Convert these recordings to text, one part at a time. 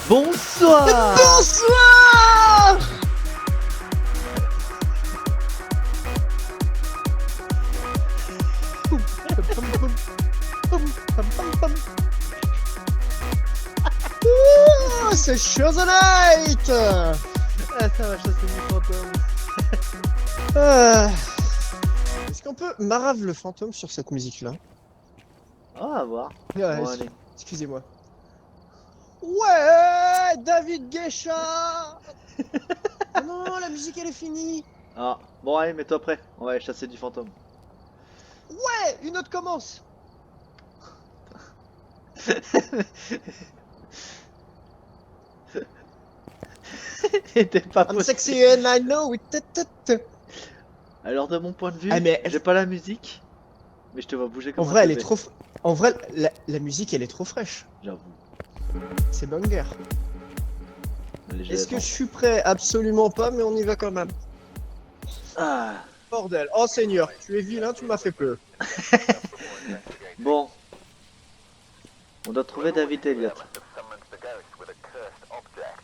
Bonsoir. Bonsoir. Ouh, c'est Show the Night. Ah, ça va chasser du fantôme. Est-ce qu'on peut marave le fantôme sur cette musique-là? On va voir. Ouais, Bon, allez. excusez-moi. Ouais, David Guécha. Oh non, la musique elle est finie. Ah, bon, allez, mets-toi prêt. On va aller chasser du fantôme. Ouais, une autre commence. T'es pas I'm possible. sexy and I know it. Alors, de mon point de vue, Ah, mais j'ai pas la musique, mais je te vois bouger en comme un vrai, elle est bébé. trop. En vrai, la musique elle est trop fraîche. J'avoue. C'est banger. Allez, Est-ce que je suis prêt? Absolument pas, mais on y va quand même. Ah, Bordel. Oh Seigneur, tu es vilain, tu m'as fait peur. bon. On doit trouver David Elliott.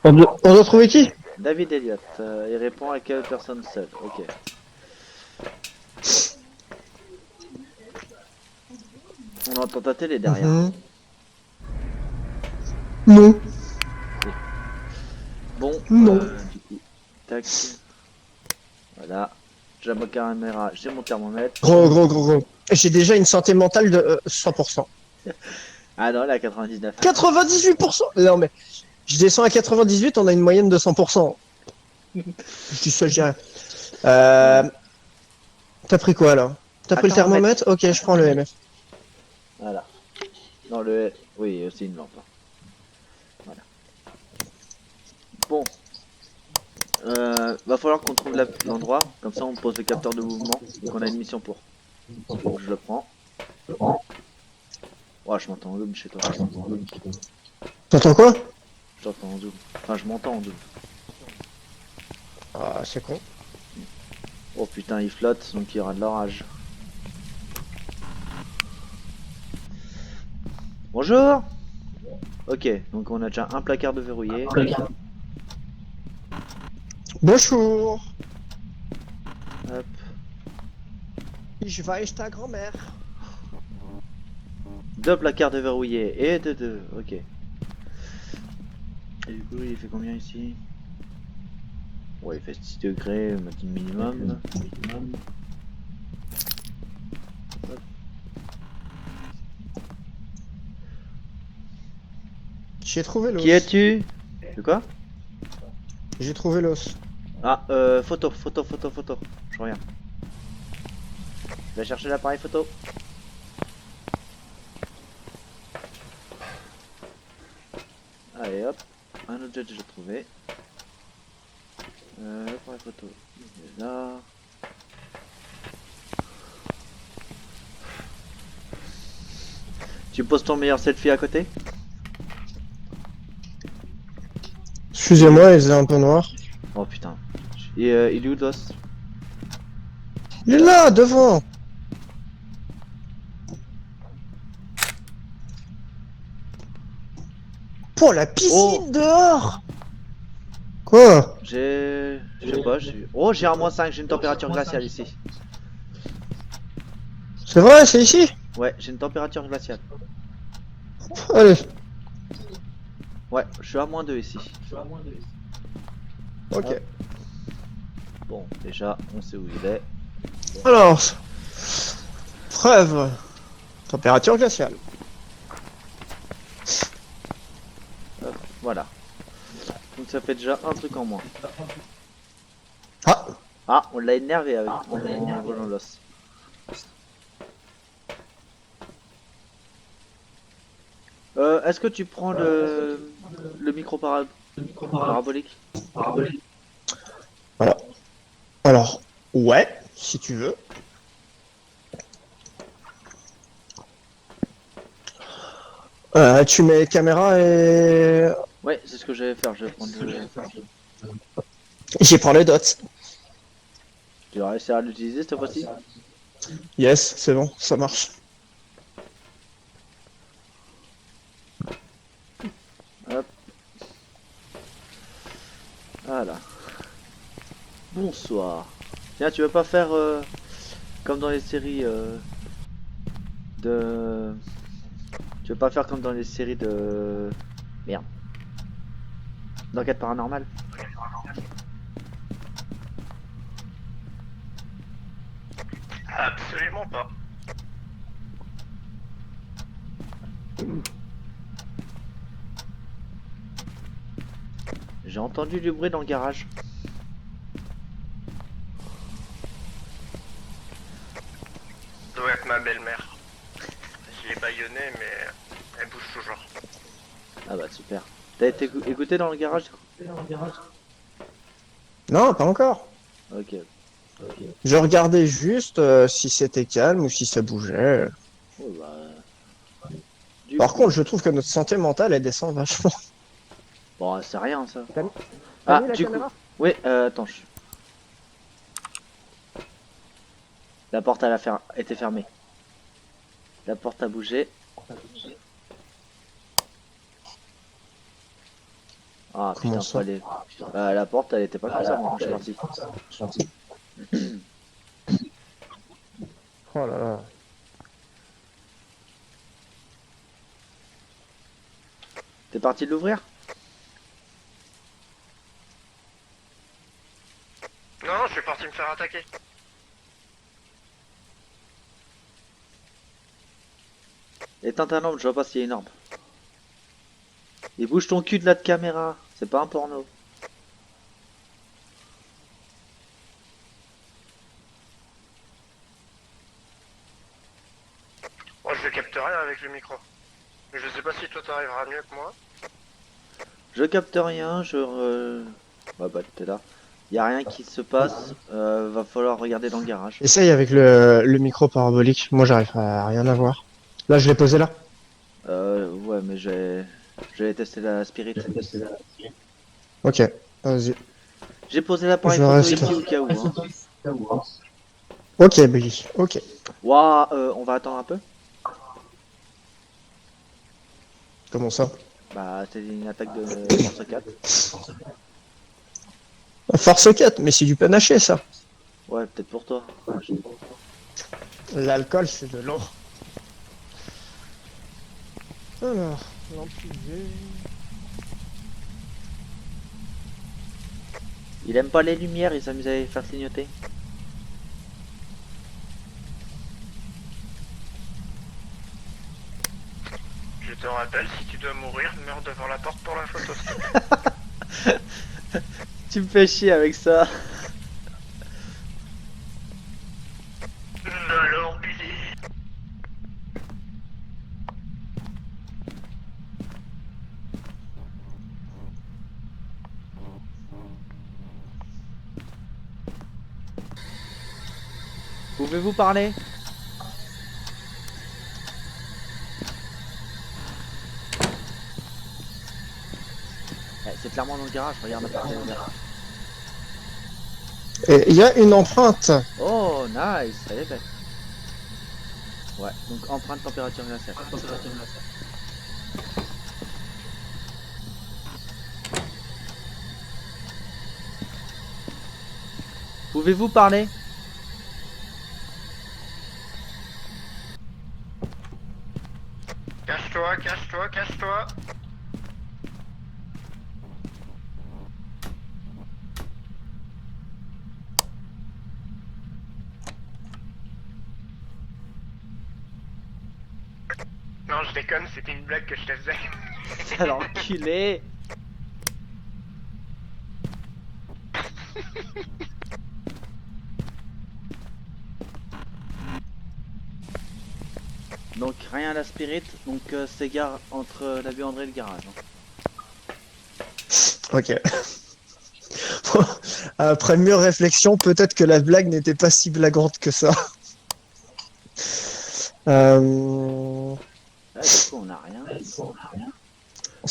On doit trouver qui? David Elliott. Il répond à quelle personne seule. Ok. On entend ta télé derrière. Non. Bon, Non. du coup, tac. Voilà. J'ai ma caméra, j'ai mon thermomètre. Gros. J'ai déjà une santé mentale de 100%. Ah non, elle est à 99. 98%. Non mais, je descends à 98, on a une moyenne de 100%. Je dis ça, je dirais. T'as pris quoi là? T'as Un pris le thermomètre? Ok, je prends le MF. Voilà. Non, le... Oui, c'est une lampe. Voilà. Bon. Va falloir qu'on trouve l'endroit. Comme ça, on pose le capteur de mouvement. Et qu'on a une mission pour. Donc, je le prends. Ouais, je m'entends en double chez toi. T'entends quoi? Je t'entends en double. Enfin, je m'entends en double. Ah, c'est con. Oh putain, il flotte, donc il y aura de l'orage. Bonjour. Ok, donc on a déjà un placard de verrouillé. Bonjour. Hop. Je vais acheter ta grand-mère. Deux placards de verrouillé et de deux. Ok. Et du coup, il fait combien ici? Ouais, il fait 6 degrés, matin minimum. J'ai trouvé l'os. Qui es-tu? De quoi? J'ai trouvé l'os. Ah, photo. Je reviens. Je vais chercher l'appareil photo. Allez hop, un objet déjà trouvé. L'appareil photo, il est là. Tu poses ton meilleur selfie à côté? Excusez-moi, il est un peu noir. Oh putain. Et il est où l'os? Il est là, devant. Pour la piscine dehors. Quoi? Je sais pas, Oh, j'ai un -5, j'ai une température glaciale ici. C'est vrai, c'est ici? Ouais, j'ai une température glaciale. Allez. Ouais, je suis à -2 ici. Ok. Hop. Bon, déjà, on sait où il est. Alors, preuve. Température glaciale. Hop, voilà. Donc ça fait déjà un truc en moins. Ah. Ah, on l'a énervé avec en volant l'os. Est-ce que tu prends le micro parabolique? Voilà. Alors, ouais, si tu veux. Tu mets caméra et... Ouais, c'est ce que j'allais faire, je vais prendre le... J'y prends les dots. Tu vas réussir à l'utiliser cette fois-ci? Yes, c'est bon, ça marche. Hop. Voilà. Bonsoir. Tiens, tu veux pas faire comme dans les séries de... Tu veux pas faire comme dans les séries de... Merde. D'enquête paranormale? Absolument pas. J'ai entendu du bruit dans le garage. Ça doit être ma belle-mère. Je l'ai baïonnée, mais elle bouge toujours. Ah bah super. T'as été écouté dans le garage? Non, pas encore. Ok. Je regardais juste si c'était calme ou si ça bougeait. Oh bah... Du Par coup... contre, je trouve que notre santé mentale, elle descend vachement. Bon, c'est rien ça. T'as mis Ah, la du coup... caméra? Oui, attends. La porte elle a été fermée. La porte a bougé. Ah Comment putain, ça? fallait... la porte elle était pas comme ça moi quand je suis parti. Oh là là. T'es parti de l'ouvrir? Non, je suis parti me faire attaquer. Éteins ta lampe, je vois pas s'il y a une lampe. Et bouge ton cul de la caméra, c'est pas un porno. Moi, je capte rien avec le micro. Je sais pas si toi t'arriveras mieux que moi. Je capte rien, Ouais bah t'es là. Y a rien qui se passe, va falloir regarder dans le garage. Essaye avec le micro parabolique. Moi, j'arrive à rien à voir. Là, je l'ai posé là. Ouais mais j'ai testé la spirit. Ok, vas-y. J'ai posé l'appareil Je photo reste. ici au cas où. Hein. Ok, Billy. Ok. Ouah, on va attendre un peu. Comment ça? Bah c'est une attaque de force 4. Force 4, mais c'est du panaché, ça. Ouais, peut-être pour toi. L'alcool, c'est de l'eau. Alors, lampe UV. Il aime pas les lumières, il s'amuse à les faire clignoter. Je te rappelle, si tu dois mourir, meurs devant la porte pour la photo. Tu me fais chier avec ça. Alors, Billy. Pouvez-vous parler? C'est clairement dans le garage, regarde la porte est ouverte. Et il y a une empreinte. Oh, nice, elle est belle. Ouais, donc empreinte température glaciale. Pouvez-vous parler? Cache-toi, cache-toi, cache-toi. Non, je déconne, c'était une blague que je te faisais. Sale enculé. Donc rien à la spirit, donc c'est gare entre la buanderie et le garage. Hein. Ok. Après mûre réflexion, peut-être que la blague n'était pas si blaguante que ça. Euh... Ah, du coup on a rien.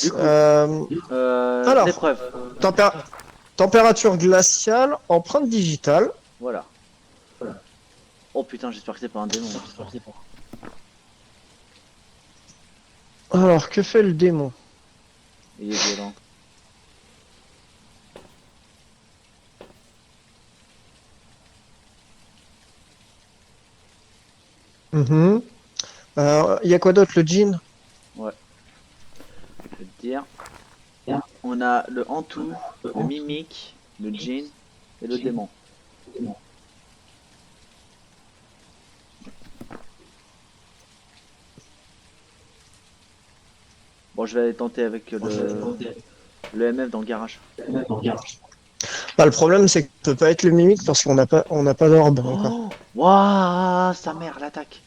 Du coup, euh, Alors, l'épreuve. température glaciale, empreinte digitale. Voilà. Oh putain, j'espère que c'est pas un démon. Alors, que fait le démon? Il est violent. Mhm. Il y a quoi d'autre, le jean? Ouais, je vais te dire. On a le Hantou, le Mimic, le Djinn et le Démon. Bon, je vais aller tenter avec le MF dans le garage. Bah, le problème, c'est qu'on peut pas être le mimique parce on n'a pas d'orbe encore. Oh, waouh, sa mère, l'attaque.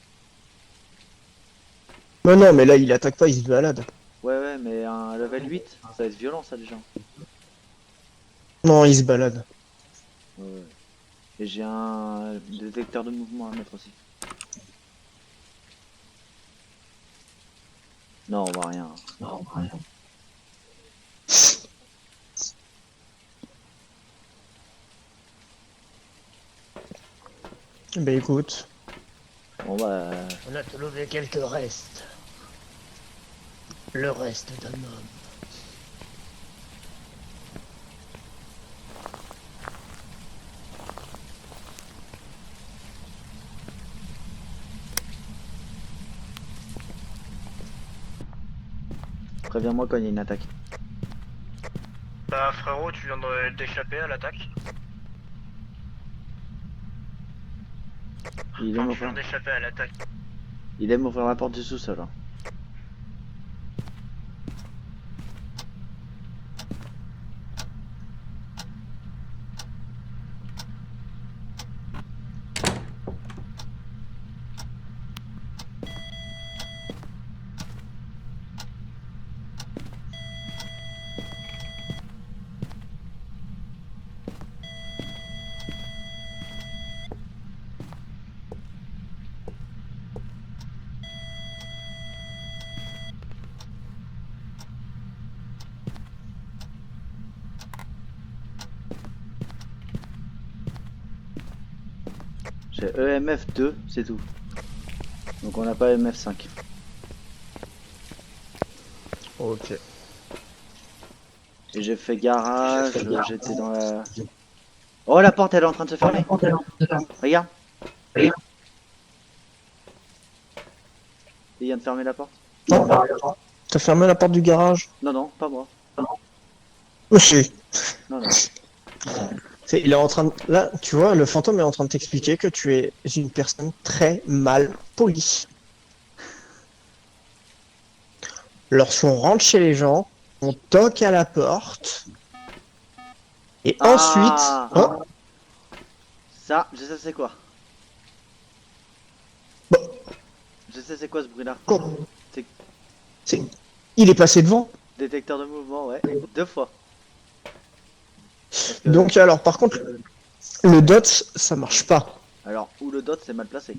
Non, non, mais là, il attaque pas, il se balade. Ouais, ouais, mais un level 8, ça va être violent, ça, déjà. Non, il se balade. Ouais, ouais. Et j'ai un détecteur de mouvement à mettre aussi. Non, on voit rien. Bah écoute. Bon, bah, On a trouvé quelques restes. Le reste d'un homme. préviens-moi quand il y a une attaque. Bah frérot, tu viens d'échapper à l'attaque. Il Enfin, aime tu viens ouvrir, d'échapper à l'attaque. il aime ouvrir la porte du sous-sol. Hein. J'ai EMF 2, c'est tout. Donc on n'a pas EMF 5. Ok. Et j'ai fait garage, j'étais dans la... Oh, la porte, elle est en train de se fermer. Regarde, il vient de fermer la porte. Non, t'as fermé la porte du garage? Non, non, pas moi. Oui. Non, non. Il est en train de... Là, tu vois, le fantôme est en train de t'expliquer que tu es une personne très mal polie. Lorsqu'on rentre chez les gens, on toque à la porte, et ensuite... Ah, Oh, ça, je sais c'est quoi. bon, Je sais c'est quoi ce bruit-là. quoi C'est C'est- Il est passé devant. détecteur de mouvement, ouais. 2 fois. Parce que... Donc alors, par contre, le dot, ça marche pas. Alors, ou le dot, c'est mal placé.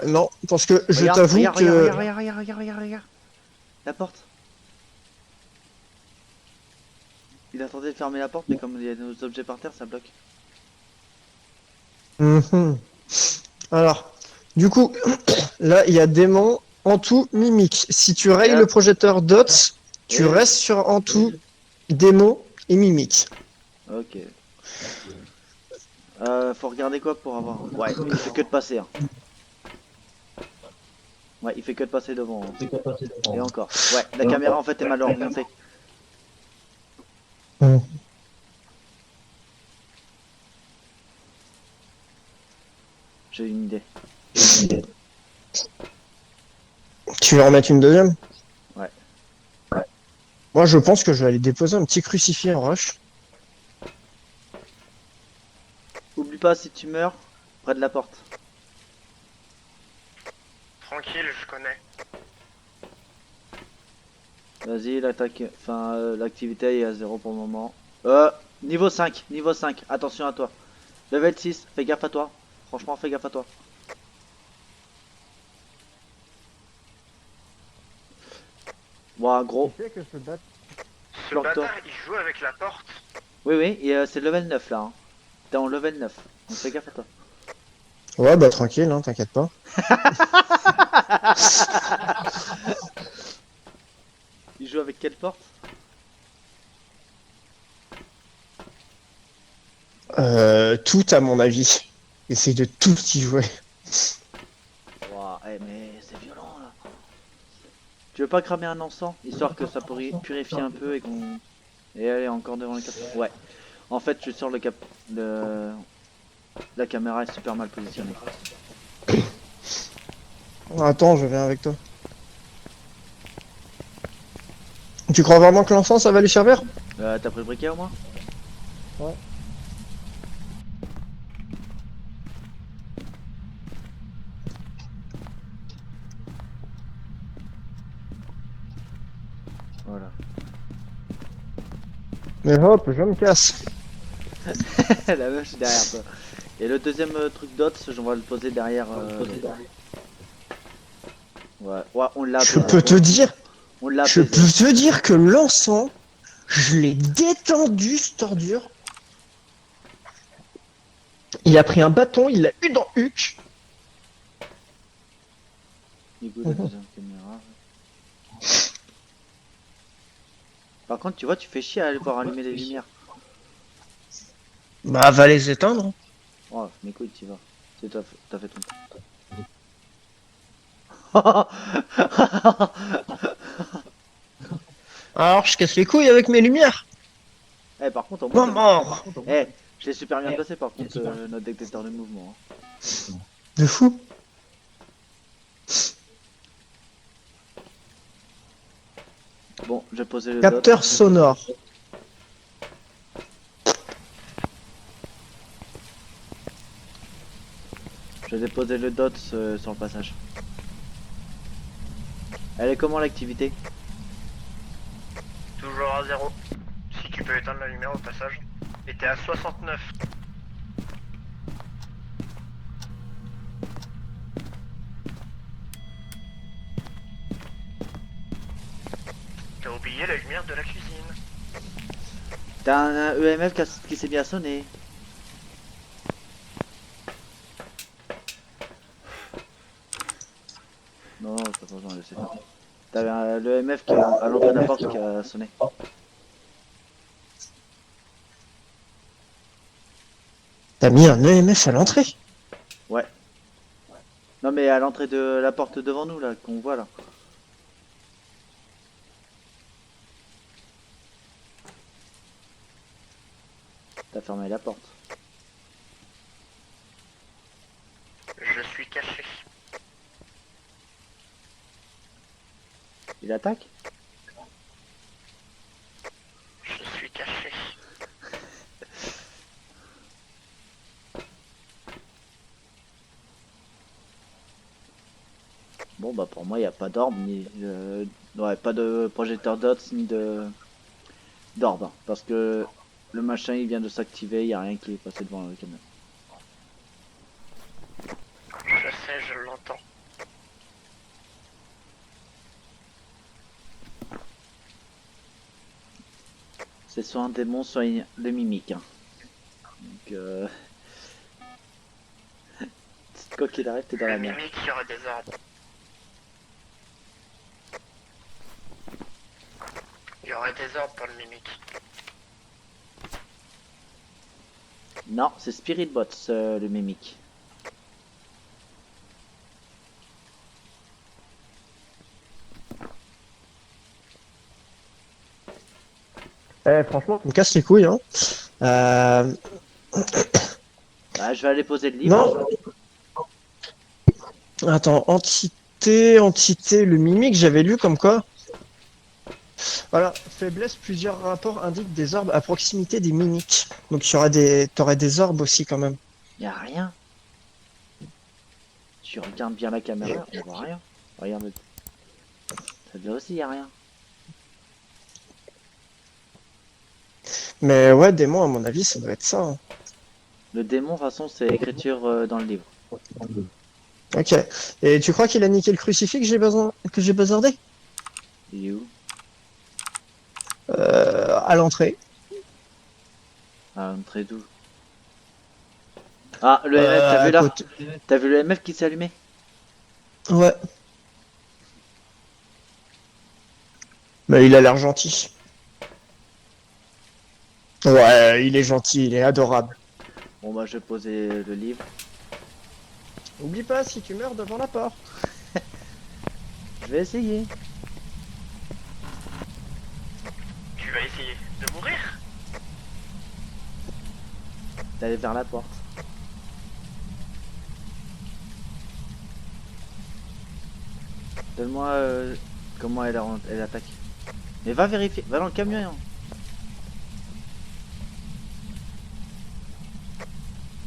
Non, parce que je Regarde, t'avoue regarde, que... regarde, regarde, regarde, regarde, regarde, regarde. La porte. Il a tenté de fermer la porte, mais comme il y a nos objets par terre, ça bloque. Mhm. Alors, du coup, là, il y a démon, Antou, mimique. Si tu rayes hop. le projecteur dots, tu Et- restes sur Antou, démon et mimique. Ok. Faut regarder quoi pour avoir... Ouais, il fait que de passer. Hein. Ouais, il fait que de passer devant. Hein. Et encore. Ouais, la caméra en fait est mal orientée. Mhm. J'ai une idée. Tu veux en mettre une deuxième? Ouais. Moi, je pense que je vais aller déposer un petit crucifix en roche. Oublie pas si tu meurs, près de la porte. Tranquille, je connais. Vas-y, l'attaque... Enfin, l'activité est à 0 pour le moment. Niveau 5, niveau 5. Attention à toi. Level 6, fais gaffe à toi. Franchement, fais gaffe à toi. Ouah, gros. Ce Planque-toi. bâtard, il joue avec la porte. Oui, oui, et c'est level 9 là. Hein. T'es en level 9. Donc fais gaffe à toi. Ouais, bah tranquille, hein, t'inquiète pas. Il joue avec quelle porte? Tout à mon avis. Essaye de tout y jouer. Ouah, mais c'est violent là. Tu veux pas cramer un encens, histoire que ça purifie un peu et qu'on... Et elle est encore devant le cap. Ouais. En fait, je suis sur le cap... La caméra est super mal positionnée. Attends, je viens avec toi. Tu crois vraiment que l'encens, ça va lui servir? T'as pris le briquet au moins? Ouais. Voilà. Mais hop, je me casse. La meuf est derrière toi. Et le deuxième truc d'Ots, on va le poser derrière. Ouais, ouais, on l'a Je apaisé. peux te dire, On l'a je apaisé. peux te dire que l'encens, je l'ai détendu, cette ordure. Il a pris un bâton, il l'a eu dans Huc. Du coup, la deuxième caméra. Par contre, tu vois, tu fais chier à aller voir allumer les lumières. Bah, va les éteindre. Oh, mais écoute, tu vas. C'est t'as fait ton. Alors, je casse les couilles avec mes lumières. Eh, par contre, au moins. Maman, Eh, je l'ai super bien placé par contre, notre détecteur de mouvement. Hein. de fou. Bon, je vais poser le Capteur dot. sonore. Je vais déposer le dot sur le passage. Elle est comment l'activité? Toujours à 0. Si tu peux éteindre la lumière au passage. Et t'es à 69. T'as oublié la lumière de la cuisine. T'as un EMF qui s'est mis à sonner. Non, non, t'as pas besoin de laisser faire. T'avais l'EMF qui est à l'entrée de la porte qui a sonné. T'as mis un EMF à l'entrée. Ouais. Non mais à l'entrée de la porte devant nous là, qu'on voit là. T'as fermé la porte. Je suis caché. Il attaque? Je suis caché. Bon bah pour moi il n'y a pas d'orbe ni ouais, pas de projecteur dots ni d'orbe hein, parce que le machin il vient de s'activer, il n'y a rien qui est passé devant la caméra. Je sais, je l'entends. C'est soit un démon soit le mimique. Hein. Donc quoi qu'il arrive t'es dans la Le merde. mimique, il y aura des ordres. Il y aurait des ordres pour le mimique. Non, c'est Spirit Bots le mimique. Eh, franchement, tu me casses les couilles, hein. Bah je vais aller poser le livre. Non. Attends, entité, le mimique, j'avais lu comme quoi. Voilà, faiblesse, plusieurs rapports indiquent des orbes à proximité des mimiques. Donc t'aurais des orbes aussi quand même. Y a rien. Tu regardes bien la caméra, on voit rien. Regarde. Ça veut aussi y a rien. Mais ouais, démon, à mon avis, ça doit être ça. Hein. Le démon de toute façon c'est écriture dans le livre. Ok. Et tu crois qu'il a niqué le crucifix que j'ai bazardé? Il est où? À l'entrée. Ah, l'entrée d'où? Ah, le MF, t'as vu à là? côté. T'as vu le MF qui s'est allumé? Ouais. Mais il a l'air gentil. Ouais, il est gentil, il est adorable. Bon bah je vais poser le livre. Oublie pas, si tu meurs devant la porte. Je vais essayer. Tu vas essayer de mourir? D'aller vers la porte. Donne-moi comment elle attaque. Mais va vérifier, va dans le camion.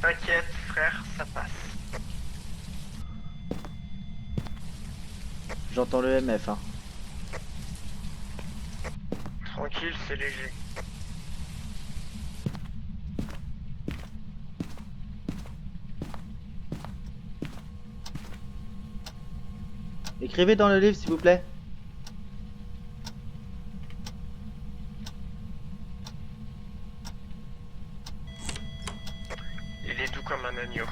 T'inquiète, frère, ça passe. J'entends le MF. Hein. Tranquille, c'est léger. Écrivez dans le livre s'il vous plaît. Il est doux comme un agneau.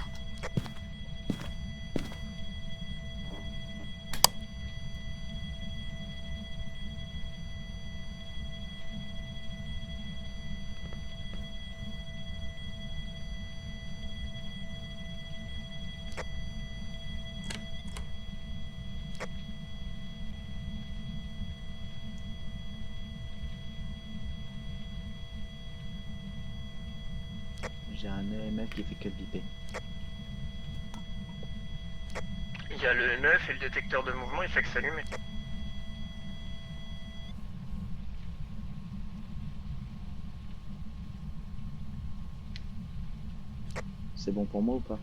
J'ai un EMF qui fait que le biper. Il y a le 9 et le détecteur de mouvement, il fait que s'allumer. C'est bon pour moi ou pas?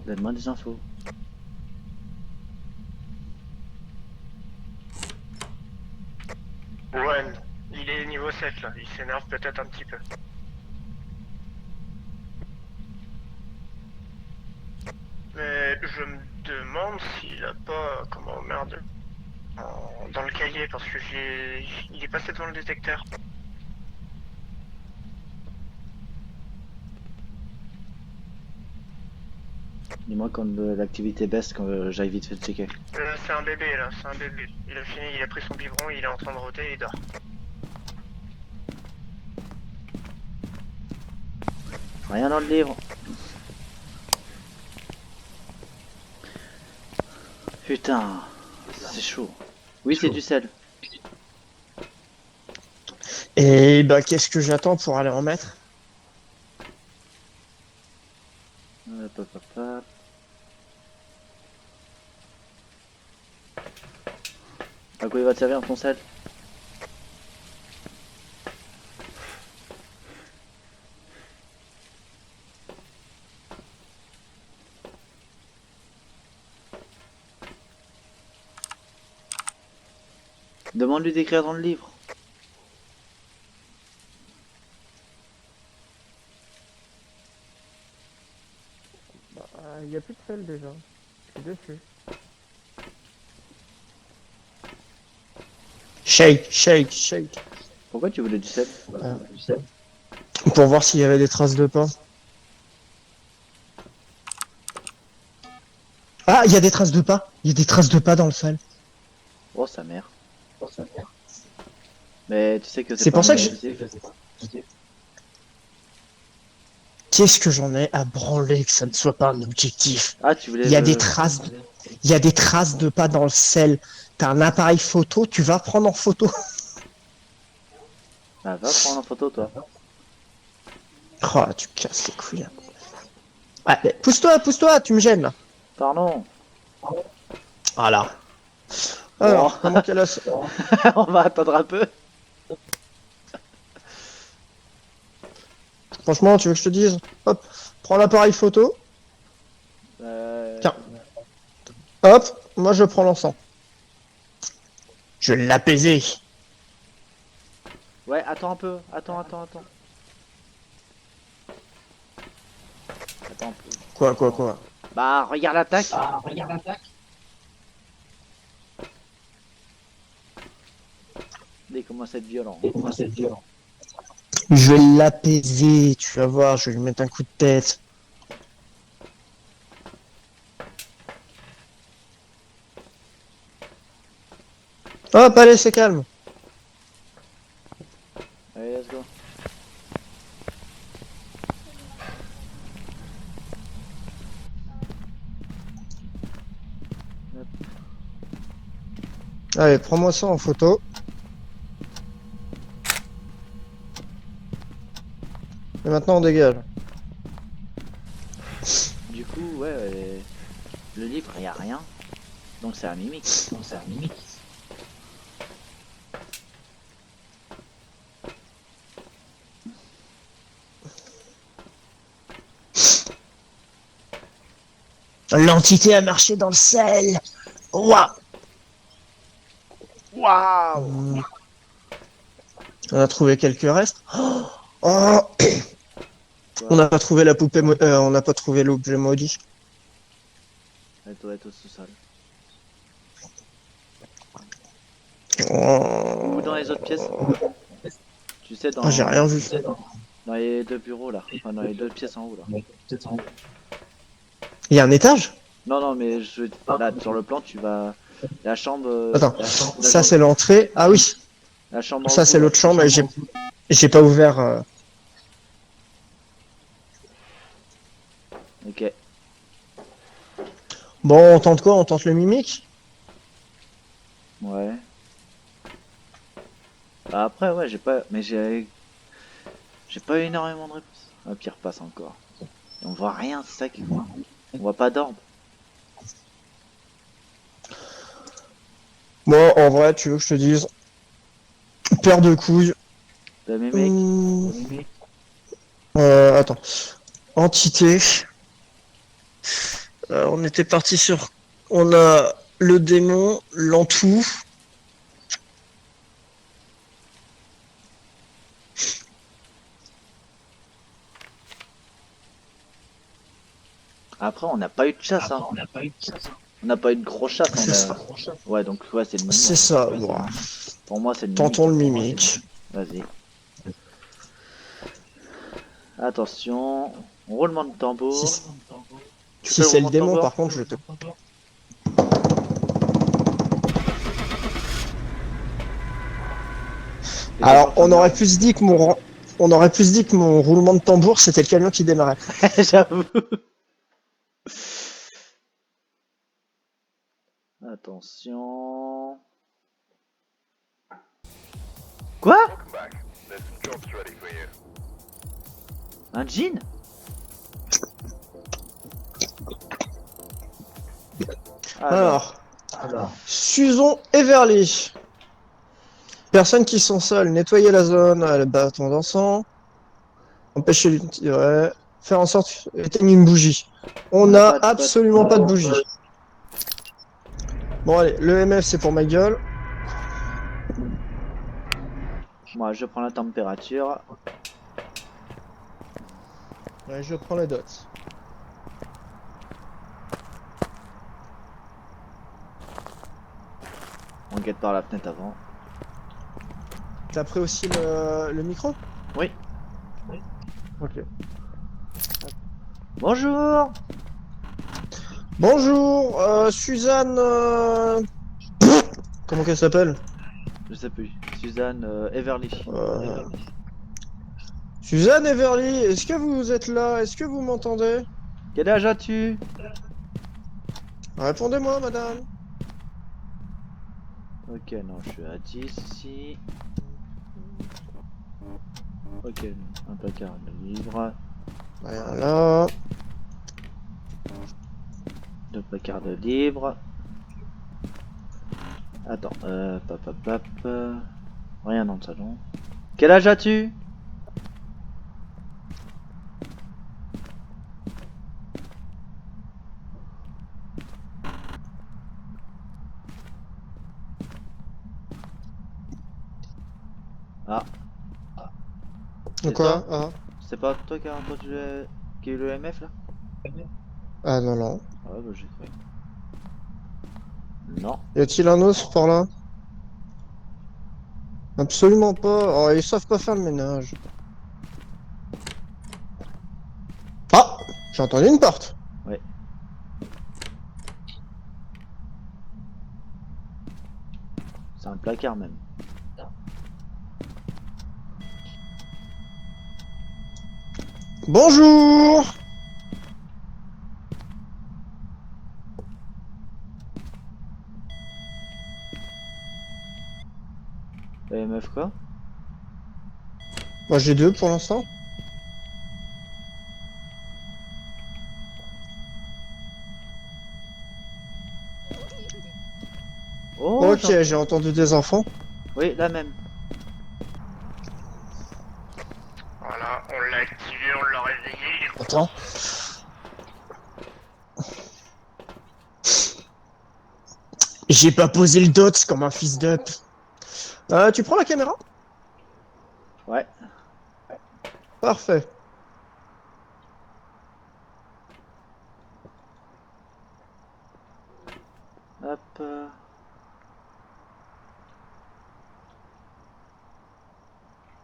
Donne-moi des infos. Ouais, il est niveau 7 là, il s'énerve peut-être un petit peu. Mais je me demande s'il a pas, comment, merde, dans le cahier, parce que il est passé devant le détecteur. Dis-moi quand l'activité baisse, quand j'aille vite fait checker. C'est un bébé là, c'est un bébé. Il a fini, il a pris son biberon, il est en train de roter et il dort. Rien dans le livre. Putain, c'est chaud. Oui, c'est du sel. Et bah, qu'est-ce que j'attends pour aller en mettre? Hop, hop, hop, hop. À quoi il va te servir ton sel? Demande-lui d'écrire dans le livre. Il y a plus de sel déjà. Je suis dessus. Shake, shake, shake. Pourquoi tu voulais du sel? Pour voir s'il y avait des traces de pas. Ah, il y a des traces de pas. Il y a des traces de pas dans le sel. Oh sa mère. Mais tu sais que C'est pas pour ça un que objectif. Qu'est-ce que j'en ai à branler que ça ne soit pas un objectif? Ah, tu voulais Il y a des le... traces, il y a des traces de pas dans le sel. T'as un appareil photo, tu vas prendre en photo. Ah, va prendre en photo toi. Oh, tu casses les couilles. Ah, pousse-toi, tu me gênes là. Pardon. Voilà. Alors, Bon. comment qu'elle a... On va attendre un peu. Franchement, tu veux que je te dise? Hop, prends l'appareil photo. Tiens. Hop, moi je prends l'encens. Je vais l'apaiser. Ouais, attends un peu. Attends. Attends un peu. Quoi? Bah, regarde l'attaque. Dès comment commence à être violent. Je vais l'apaiser, tu vas voir, je vais lui mettre un coup de tête. Hop, allez, c'est calme. Allez, let's go. Allez, prends-moi ça en photo. Et maintenant, on dégage. Du coup, ouais, le livre, il n'y a rien. Donc c'est un mimique. L'entité a marché dans le sel. Waouh. Waouh! On a trouvé quelques restes. Oh, on n'a pas trouvé la poupée, on n'a pas trouvé l'objet maudit. Elle doit être au sous-sol. Ou Oh, dans les autres pièces. Tu sais, oh, j'ai rien vu. dans les deux bureaux là. Enfin, dans les deux pièces en haut là. Il y a un étage? Non, non, mais là, sur le plan, tu vas. La chambre. Attends, La chambre, ça c'est l'entrée. Ah oui, la chambre en ça haut, c'est là. l'autre chambre et j'ai pas ouvert. Ok. Bon, on tente quoi? On tente le mimique? Ouais. Bah, après, ouais, j'ai pas. Mais j'ai pas eu énormément de réponses. Ah, pire passe encore. Et on voit rien, c'est ça qui est fou. On voit pas d'orbe. Bon, en vrai, tu veux que je te dise? Paire de couilles. Bah, mes mecs. Attends. Entité. On était parti sur. On a le démon, l'entou. Après, on n'a pas eu de chasse, hein. On n'a pas eu de gros chasse. C'est ça. Ouais, donc, ouais, c'est le mimique. C'est ça. Bon. Pour moi, c'est le mimique. Tentons le mimique. Vas-y. Attention. Roulement de tambour. Si c'est le démon, par contre, je te. Alors, on aurait pu se dire que mon roulement de tambour, c'était le camion qui démarrait. J'avoue. Attention. Quoi? Un jean? Alors, Susan Everly. Personnes qui sont seules, nettoyer la zone, le bâton d'encens, empêcher les tirer, faire en sorte d'éteindre une bougie. On n'a n'a pas de absolument pas de bougie. Bon allez, le MF c'est pour ma gueule. Moi, je prends la température. Ouais, je prends les dots. On guette par la fenêtre avant. T'as pris aussi le micro? Oui. Ok. Bonjour. Bonjour, Suzanne. Comment qu'elle s'appelle? Je sais plus. Suzanne Everly. Suzanne Everly, est-ce que vous êtes là? Est-ce que vous m'entendez? Quel âge as-tu? Répondez-moi, madame. Ok, non, je suis à 10 ici. Ok, un placard de livres. Voilà. Deux placards de livres. Attends, rien dans le salon. Quel âge as-tu? Ah. De C'est quoi? toi? Ah. C'est pas toi qui a entendu qui a eu le MF là? Ah non, non. Ah ouais, bah j'ai cru. Non. Y a-t-il un os par là? Absolument pas. Oh, ils savent pas faire le ménage. Ah! J'ai entendu une porte. Ouais. C'est un placard même. Bonjour! Meuf quoi? Moi j'ai deux pour l'instant. Oh, Ok, j'ai entendu des enfants. Oui, la même. Voilà, on l'a activé, on l'a réveillé, il est Attends. J'ai pas posé le dots comme un fils d'up. Tu prends la caméra? Ouais. Parfait. Hop.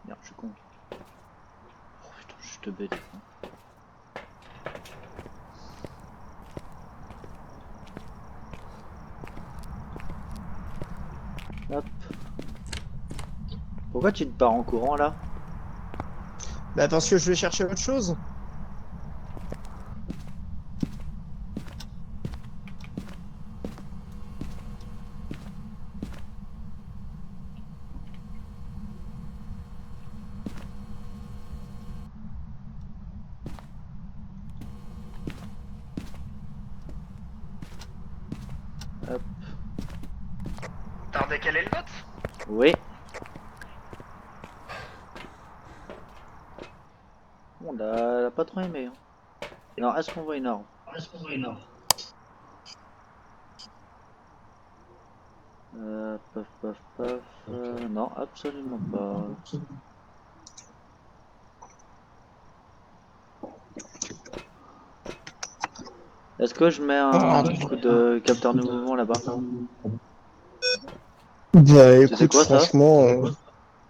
Merde, je suis con. Oh putain, je te bête. Hop. Pourquoi tu te pars en courant là? Bah parce que je vais chercher autre chose. Hop. T'as redécalé le vote? Oui. On l'a pas trop aimé. Hein. Alors, est-ce qu'on voit une arme? Paf, paf, paf. Non, absolument pas. Est-ce que je mets un coup de capteur de mouvement là-bas? Bah C'était écoute, quoi ça? franchement,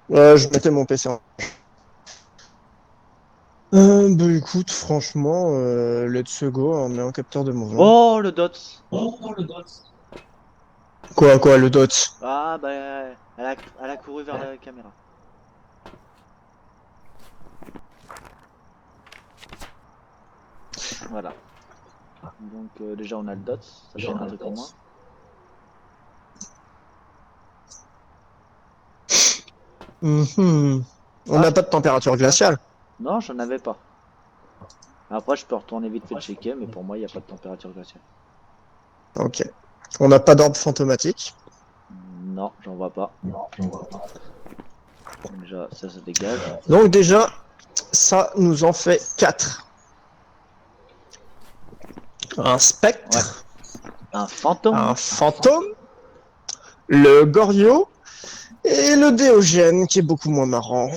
je mettais mon PC en... bah écoute, franchement, let's go, on met un capteur de mouvement. Oh, le DOTS! Quoi, le dots? Ah, bah, elle a couru vers la caméra. Voilà. Donc, déjà, on a le DOTS, ça fait un truc en moins. Mhm. On Ah. n'a pas de température glaciale. Non, j'en avais pas. Après, je peux retourner vite fait checker, mais pour moi, il n'y a pas de température glaciale. Ok. On n'a pas d'orbe fantomatique. Non, j'en vois pas. Déjà, ça se dégage. Donc déjà, ça nous en fait 4. Un spectre, Un fantôme? un fantôme, le Gorio et le Déogène qui est beaucoup moins marrant.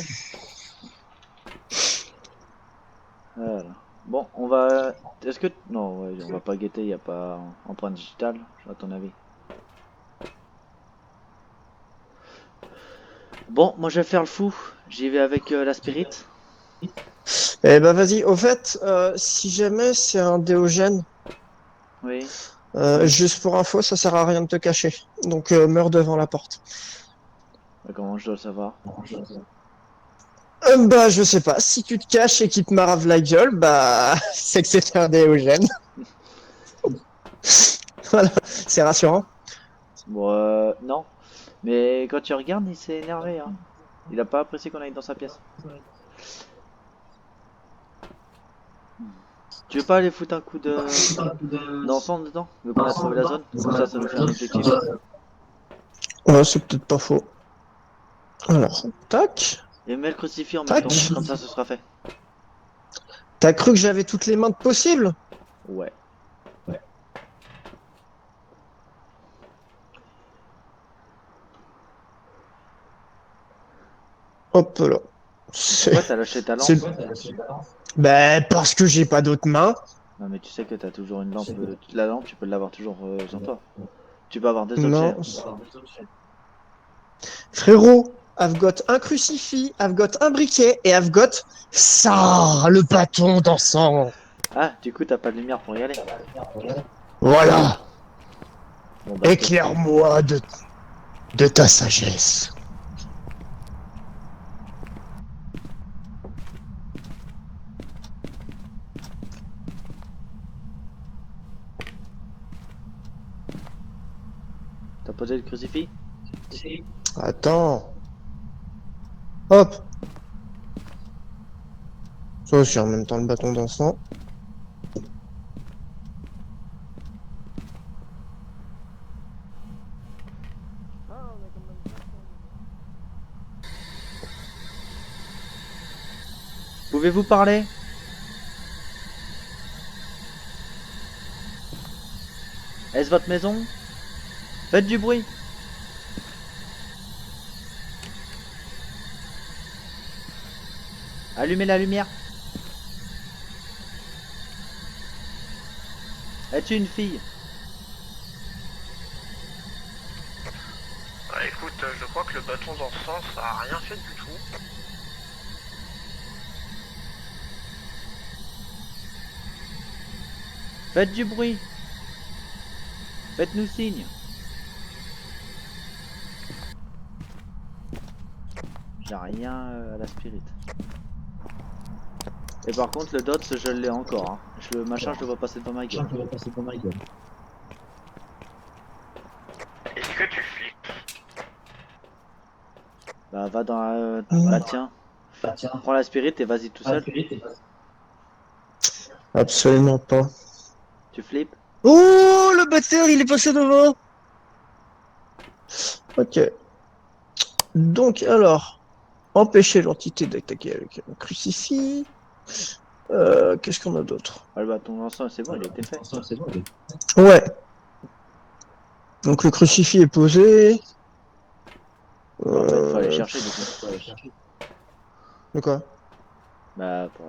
Voilà. Bon, on va... Est-ce que... Non, ouais, on va pas guetter, il n'y a pas empreinte digitale, à ton avis. Bon, moi je vais faire le fou. J'y vais avec la spirit. Eh ben vas-y, au fait, si jamais c'est un Déogène, Oui. juste pour info, ça sert à rien de te cacher. Donc meurs devant la porte. Bah, comment je dois le savoir? Bah je sais pas, si tu te caches et qu'il te marave la gueule, bah c'est que c'est un Déogène. Voilà, c'est rassurant. Bon, non. Mais quand tu regardes, il s'est énervé. Hein. Il a pas apprécié qu'on aille dans sa pièce. Tu veux pas aller foutre un coup de d'encens dedans? Vu qu'on a trouvé la zone? Comme ça nous fait un objectif. Ouais, c'est peut-être pas faux. Alors, tac, Et mets le crucifix en même tac. temps. Comme ça, ce sera fait. T'as cru que j'avais toutes les mains possibles? Ouais. Hop là. Pourquoi t'as lâché ta lampe? c'est- Ben, parce que j'ai pas d'autres mains. Non, mais tu sais que t'as toujours une lampe. La lampe, tu peux l'avoir toujours sur toi. Tu peux avoir des objets. Non. Frérot, I've got un crucifix, I've got un briquet et I've got ça, le bâton d'encens. Ah, du coup, t'as pas de lumière pour y aller. Voilà, Bon, bah, je te suis. éclaire-moi de ta sagesse. T'as posé le crucifix? Attends. Hop. Ça aussi en même temps le bâton d'encens. Pouvez-vous parler? Est-ce votre maison? Faites du bruit. Allumez la lumière. Es-tu une fille? Bah écoute, je crois que le bâton d'encens ça a rien fait du tout. Faites du bruit. Faites-nous signe. J'ai rien à la spirit. Et par contre le dots je l'ai encore. Hein. Le machin je le vois passer devant ma gueule. Est-ce que tu flippes? Bah va dans la... Bah tiens. Prends la spirit et vas-y tout seul. Absolument pas. Tu flippes? Oh, le batteur, il est passé devant. Ok. Donc, alors, empêcher l'entité d'attaquer avec un crucifix. Qu'est-ce qu'on a d'autre? Ah le bâton d'encens c'est bon il a été fait. Ouais. Donc, le crucifix est posé. Bon, en fait faut aller chercher du coup. De quoi? Bah pour...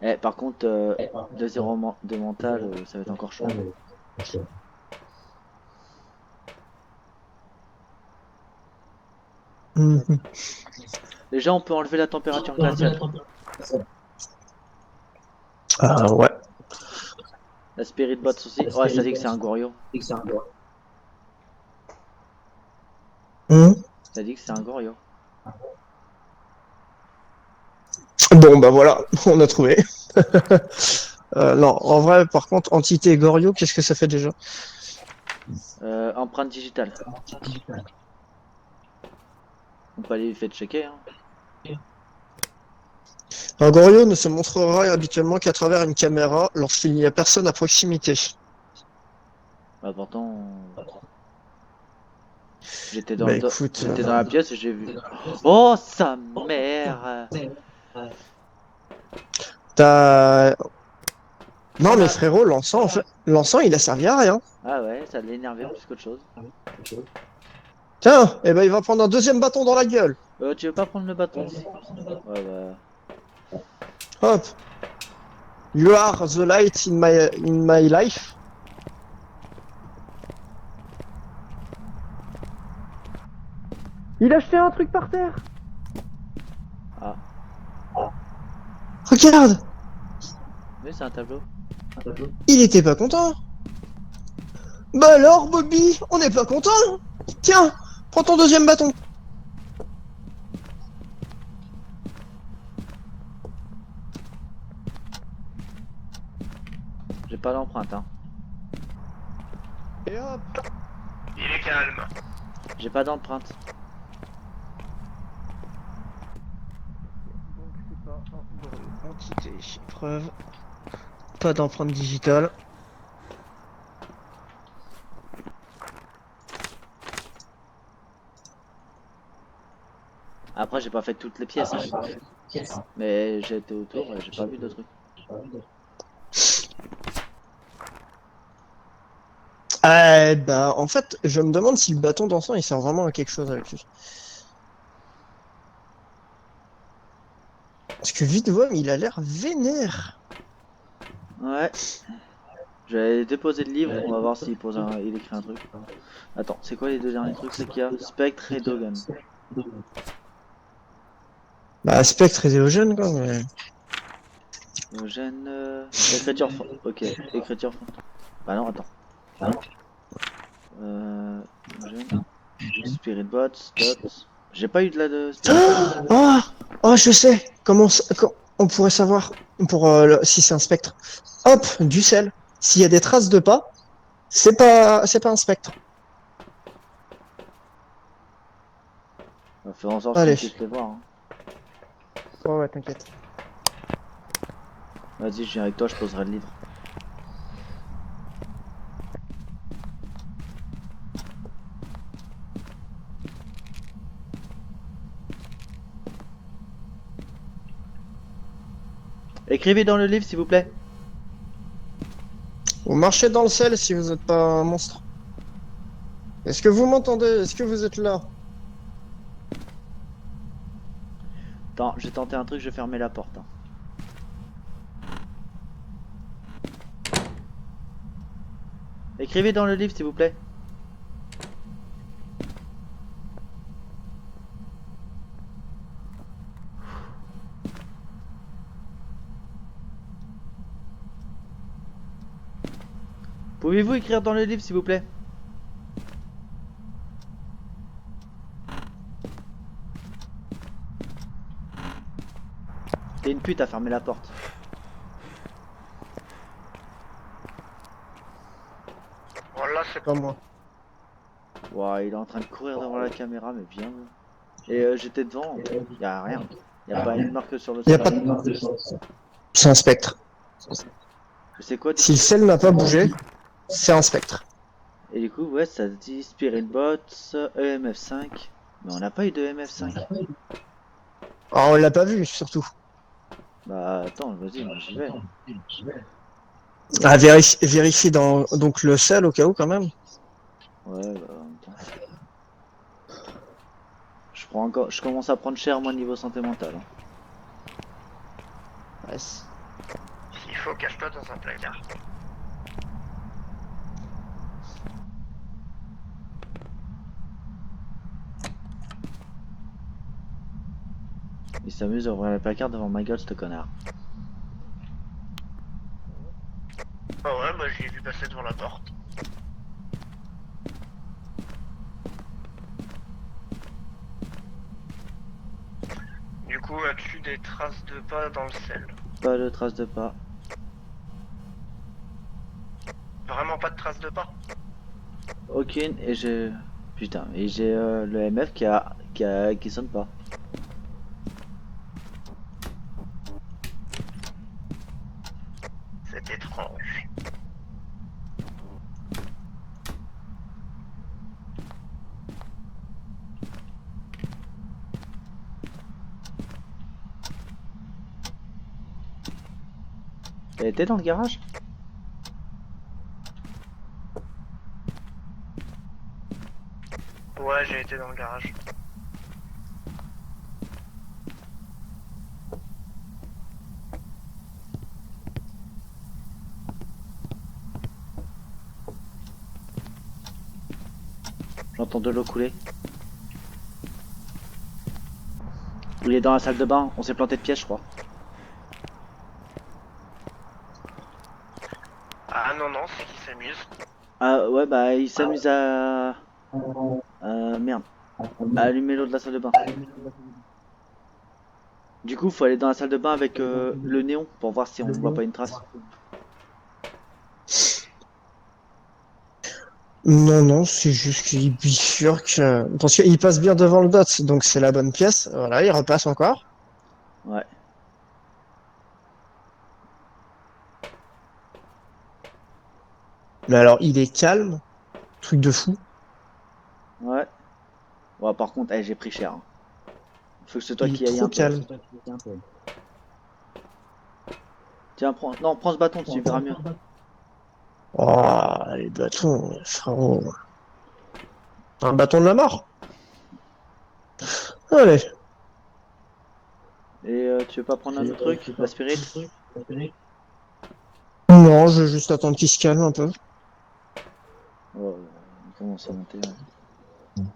Eh par contre 2-0 de mental ça va être encore chaud. Mhm. Déjà on peut enlever la température glaciale. Ah ouais. La spirit bots aussi. Ouais ça dit que c'est un Gorio. Hmm. Ça dit que c'est un Gorio. Bon, bah voilà, on a trouvé. Non, en vrai, par contre, entité Gorio, qu'est-ce que ça fait déjà? Empreinte digitale. On peut aller vite checker. Hein. Un Gorio ne se montrera habituellement qu'à travers une caméra lorsqu'il n'y a personne à proximité. Bah pourtant j'étais Bah écoute, j'étais dans la pièce et j'ai vu. Oh sa mère. t'as... Non On mais a... frérot, l'encens, en fait, l'encens il a servi à rien. Ah ouais ça l'a énervé plus qu'autre chose. Tiens, eh ben il va prendre un deuxième bâton dans la gueule. Tu veux pas prendre le bâton d'ici? Ouais bah... Hop. You are the light in my life. Il a jeté un truc par terre. Ah. Regarde, Oui c'est un tableau. il était pas content. Bah alors, Bobby, on n'est pas content. Tiens, prends ton deuxième bâton. J'ai pas d'empreinte hein. Et hop. Il est calme. J'ai pas d'empreinte. Donc c'est pas un Gorio. Entité, preuve. Pas d'empreinte digitale. Après j'ai pas fait toutes les pièces hein. Mais j'ai été autour et j'ai pas vu de trucs. Bah, en fait, je me demande si le bâton d'encens il sert vraiment à quelque chose avec lui. Parce que vite voix, il a l'air vénère. Ouais. Je vais déposer le livre, on va voir s'il pose il écrit un truc. Attends, c'est quoi les deux derniers trucs là qu'il y a? Spectre et Dogan. Bah, Spectre et Eugène, quoi, mais... Eugène. Écriture. Ok, écriture. Bah non, attends. Eugène. Spirit Bots, Dot. J'ai pas eu de la de Spirit Bots. Oh, oh, je sais. On pourrait savoir pour si c'est un spectre. Hop, du sel. S'il y a des traces de pas, c'est pas un spectre. Bah, fais en sorte qu'on Allez. puisse les voir. Hein. Ouais, ouais, t'inquiète. Vas-y, je viens avec toi, je poserai le livre. Écrivez dans le livre, s'il vous plaît. Vous marchez dans le sel si vous n'êtes pas un monstre. Est-ce que vous m'entendez? Est-ce que vous êtes là? Attends, j'ai tenté un truc, je vais fermer la porte. Hein. Écrivez dans le livre, s'il vous plaît. Pouvez-vous écrire dans le livre, s'il vous plaît? T'es une pute à fermer la porte. Voilà, c'est Pas moi. Ouah, il est en train de courir devant la caméra, mais bien. Et j'étais devant, y a rien. Y a pas une marque sur le Y a sol. pas de... C'est un spectre. C'est quoi du Si le coup? sel n'a pas bougé, c'est un spectre. Et du coup, ouais, ça dit Spirit Bots, EMF5. Mais on n'a pas eu de EMF5. Ah, on l'a pas vu, surtout. Bah attends, vas-y, moi j'y vais. Ah, vérifie dans donc le sel au cas où quand même. Ouais, bah en même temps. Je commence à prendre cher moi niveau santé mentale. Hein. Ouais. s'il faut, cache-toi dans un placard. Il s'amuse à ouvrir la placard devant ma gueule, ce connard. Ah ouais, bah j'ai vu passer devant la porte. Du coup, as-tu des traces de pas dans le sel? Pas de traces de pas. Vraiment pas de traces de pas? Aucune et j'ai. Putain, et j'ai le MF qui sonne pas. C'est étrange. Elle était dans le garage? Ouais, j'ai été dans le garage. J'entends de l'eau couler. Il est dans la salle de bain, on s'est planté de piège, je crois. Ah non, non, c'est qu'il s'amuse. Ah ouais, bah il s'amuse à. Merde. À allumer l'eau de la salle de bain. Du coup, faut aller dans la salle de bain avec le néon pour voir si on voit pas une trace. Non, non, c'est juste qu'il bifurque. Parce qu'il passe bien devant le dot, donc c'est la bonne pièce. Voilà, il repasse encore. Ouais. Mais alors, il est calme. Truc de fou. Ouais. Ouais, par contre, j'ai pris cher. Hein. Faut que c'est toi Il est qui aille trop un peu. calme. Tiens, prends. Non, prends ce bâton, tu verras mieux. Oh, les bâtons, frérot. Un bâton de la mort. Allez. Et tu veux pas prendre un autre truc? La spirit? Non, je vais juste attendre qu'il se calme un peu. Oh, il commence à monter. Ouais.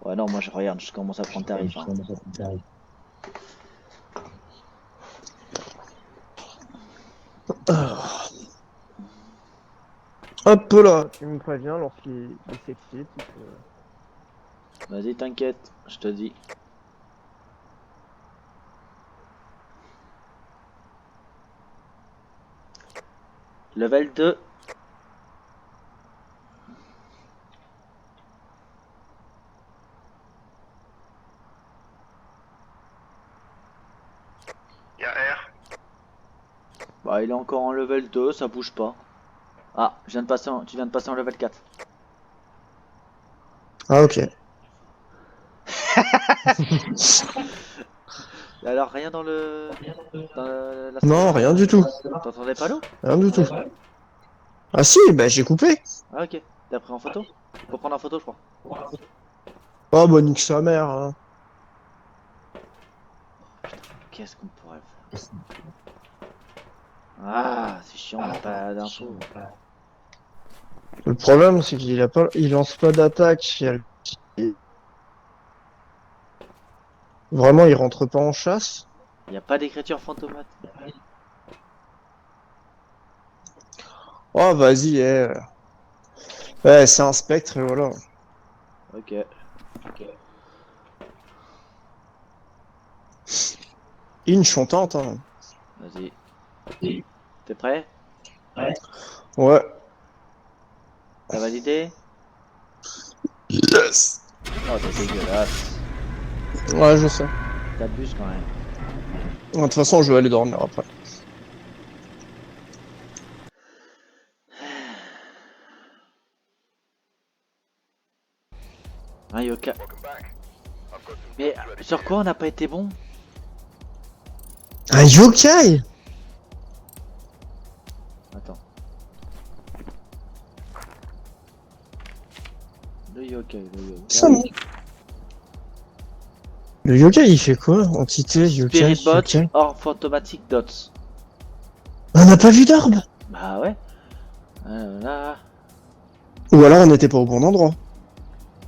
Ouais, non, moi je regarde, je commence à prendre tarif. Hein. Ah. Hop là, tu me préviens lorsqu'il s'excite. Vas-y, t'inquiète, je te dis. Level 2. Il y a R. Bah, il est encore en level 2, ça bouge pas. Ah, tu viens de passer en level 4. Ah ok. Alors, rien dans le... la Non, rien du tout. T'entendais pas l'eau? Rien du tout. Ah si, bah j'ai coupé. Ah, ok. T'as pris en photo? Faut prendre en photo, je crois. Oh bah nique sa mère. Hein. Qu'est-ce qu'on pourrait faire? Ah, c'est chiant, on a pas d'infos. Le problème c'est il lance pas d'attaque. Vraiment, il rentre pas en chasse. Y a pas d'écriture fantomate. Oh vas-y, ouais, c'est un spectre et voilà. Ok. Une chantante, hein. Vas-y. T'es prêt? Ouais. T'as validé? Yes. Oh, c'est dégueulasse. Ouais, je sais. T'abuses quand même. De toute façon, je vais aller dormir après. Un yoka. Mais sur quoi on n'a pas été bon? Un yokai? Attends. Le yokai. Ça, non. Le yokai, il fait quoi? Entité, yokai, Spirit bot yokai. or fantomatic dots. On n'a pas vu d'orbe? Bah ouais. Là. Ou alors on n'était pas au bon endroit.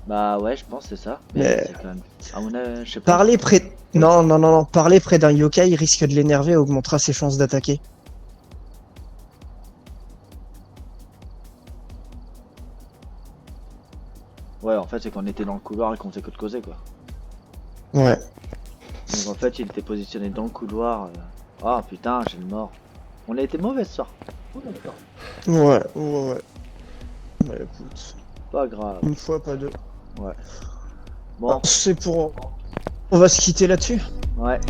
Bah ouais, je pense que c'est ça. Mais- c'est quand même... À mon avis, je sais pas. Parler près... Non, non, non, non. Parler près d'un yokai risque de l'énerver et augmentera ses chances d'attaquer. Ouais, en fait, c'est qu'on était dans le couloir et qu'on faisait que de causer, quoi. Ouais. Donc en fait, il était positionné dans le couloir. Oh putain, j'ai le mort. On a été mauvais ce soir. Ouais, ouais, ouais. Bah écoute, Pas grave. une fois, pas deux. Bon, C'est pour... On va se quitter là-dessus. ouais.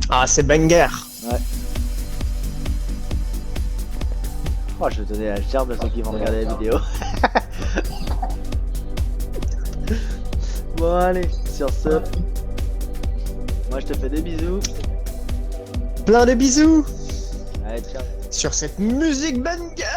Ah, c'est banger. Oh, je vais donner la gerbe à ceux qui vont regarder la vidéo. Bon, allez, sur ce. Moi, je te fais des bisous. Plein de bisous Allez, ciao. sur cette musique banger.